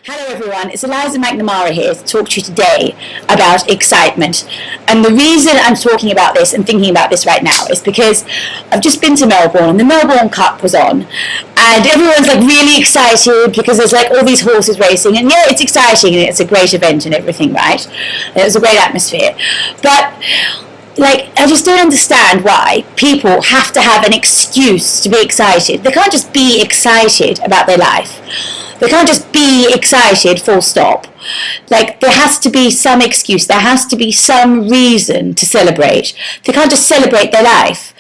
Hello everyone, it's Eliza McNamara here to talk to you today about excitement. And the reason I'm talking about this and thinking about this right now is because I've just been to Melbourne and the Melbourne Cup was on and everyone's like really excited because there's like all these horses racing and yeah, it's exciting and it's a great event and everything, right? And it was a great atmosphere. But like, I just don't understand why people have to have an excuse to be excited. They can't just be excited about their life. They can't just be excited, full stop. Like, there has to be some excuse. There has to be some reason to celebrate. They can't just celebrate their life.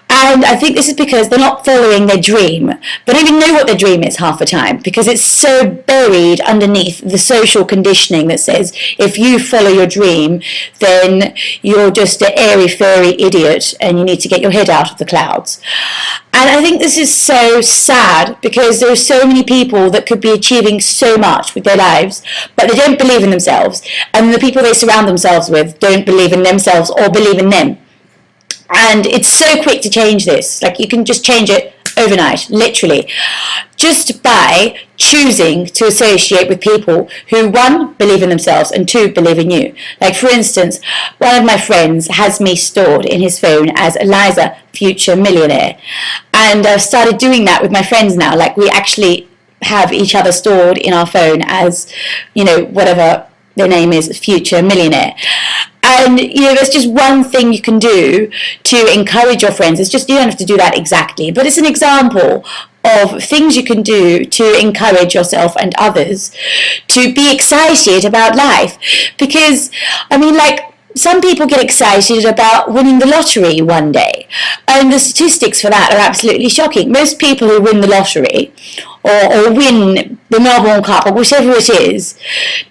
And I think this is because they're not following their dream. They don't even know what their dream is half the time because it's so buried underneath the social conditioning that says if you follow your dream, then you're just an airy-fairy idiot and you need to get your head out of the clouds. And I think this is so sad because there are so many people that could be achieving so much with their lives, but they don't believe in themselves. And the people they surround themselves with don't believe in themselves or believe in them. And it's so quick to change this. Like, you can just change it overnight, literally, just by choosing to associate with people who, one, believe in themselves and two, believe in you. Like, for instance, one of my friends has me stored in his phone as Eliza, future millionaire. And I've started doing that with my friends now. Like, we actually have each other stored in our phone as, you know, whatever their name is, future millionaire. And, you know, there's just one thing you can do to encourage your friends. It's just, you don't have to do that exactly, but it's an example of things you can do to encourage yourself and others to be excited about life. Because, I mean, like, some people get excited about winning the lottery one day, and the statistics for that are absolutely shocking. Most people who win the lottery or win the Melbourne Cup or whatever it is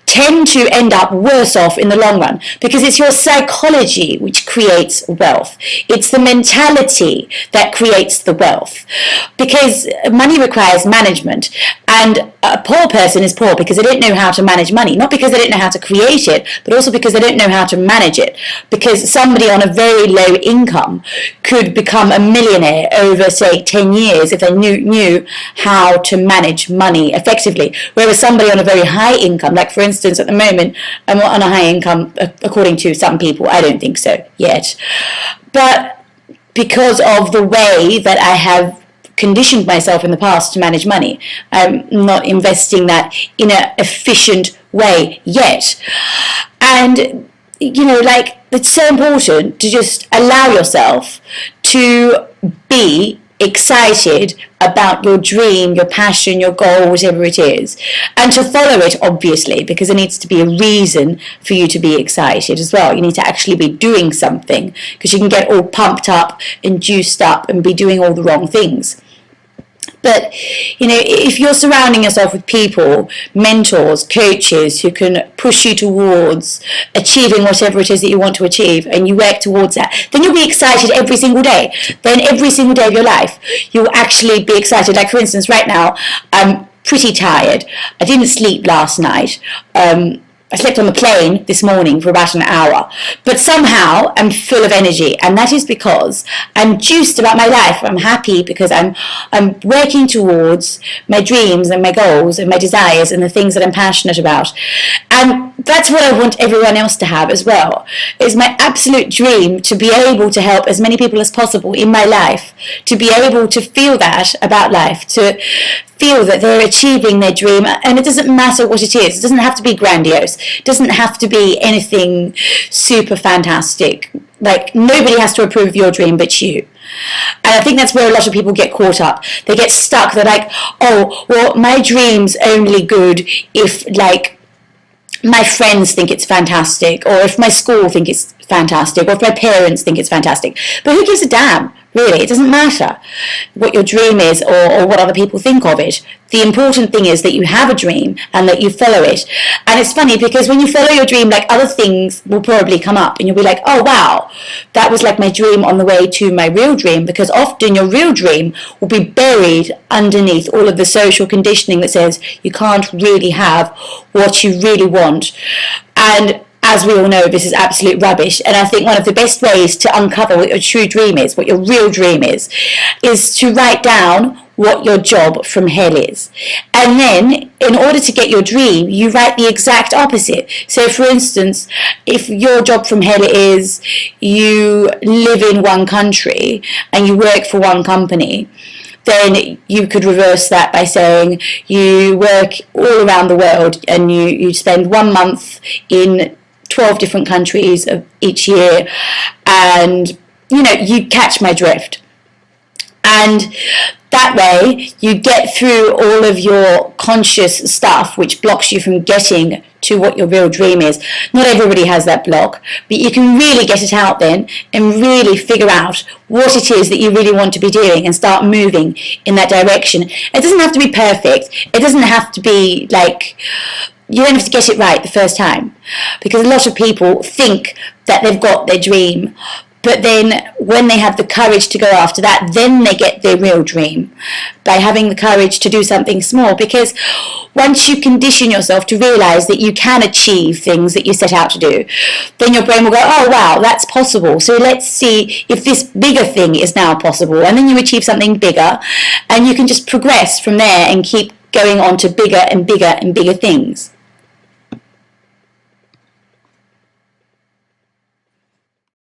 tend to end up worse off in the long run because it's your psychology which creates wealth. It's the mentality that creates the wealth, because money requires management, and a poor person is poor because they don't know how to manage money, not because they don't know how to create it, but also because they don't know how to manage it. Because somebody on a very low income could become a millionaire over, say, 10 years if they knew how to manage money effectively, whereas somebody on a very high income, like for instance at the moment I'm on a high income according to some people, I don't think so yet, but because of the way that I have conditioned myself in the past to manage money, I'm not investing that in an efficient way yet. And you know, like, it's so important to just allow yourself to be excited about your dream, your passion, your goal, whatever it is, and to follow it, obviously, because there needs to be a reason for you to be excited as well. You need to actually be doing something, because you can get all pumped up and juiced up and be doing all the wrong things. But, you know, if you're surrounding yourself with people, mentors, coaches who can push you towards achieving whatever it is that you want to achieve, and you work towards that, then you'll be excited every single day. Then every single day of your life, you'll actually be excited. Like, for instance, right now, I'm pretty tired. I didn't sleep last night. I slept on the plane this morning for about an hour, but somehow I'm full of energy, and that is because I'm juiced about my life. I'm happy because I'm working towards my dreams and my goals and my desires and the things that I'm passionate about. And that's what I want everyone else to have as well. It's my absolute dream to be able to help as many people as possible in my life, to be able to feel that about life, to feel that they're achieving their dream, and it doesn't matter what it is. It doesn't have to be grandiose. It doesn't have to be anything super fantastic. Like, nobody has to approve of your dream but you. And I think that's where a lot of people get caught up. They get stuck. They're like, oh, well, my dream's only good if, like, my friends think it's fantastic, or if my school think it's fantastic, or if my parents think it's fantastic. But who gives a damn, really? It doesn't matter what your dream is or what other people think of it. The important thing is that you have a dream and that you follow it. And it's funny because when you follow your dream, like, other things will probably come up and you'll be like, oh wow, that was like my dream on the way to my real dream, because often your real dream will be buried underneath all of the social conditioning that says you can't really have what you really want. And as we all know, this is absolute rubbish. And I think one of the best ways to uncover what your true dream is, what your real dream is to write down what your job from hell is. And then, in order to get your dream, you write the exact opposite. So, for instance, if your job from hell is you live in one country and you work for one company, then you could reverse that by saying you work all around the world and you spend 1 month in 12 different countries of each year, and you catch my drift. And that way you get through all of your conscious stuff which blocks you from getting to what your real dream is. Not everybody has that block, but you can really get it out then and really figure out what it is that you really want to be doing and start moving in that direction. It doesn't have to be perfect. It doesn't have to be like, you don't have to get it right the first time, because a lot of people think that they've got their dream, but then when they have the courage to go after that, then they get their real dream by having the courage to do something small. Because once you condition yourself to realize that you can achieve things that you set out to do, then your brain will go, oh wow, that's possible, so let's see if this bigger thing is now possible. And then you achieve something bigger, and you can just progress from there and keep going on to bigger and bigger and bigger things.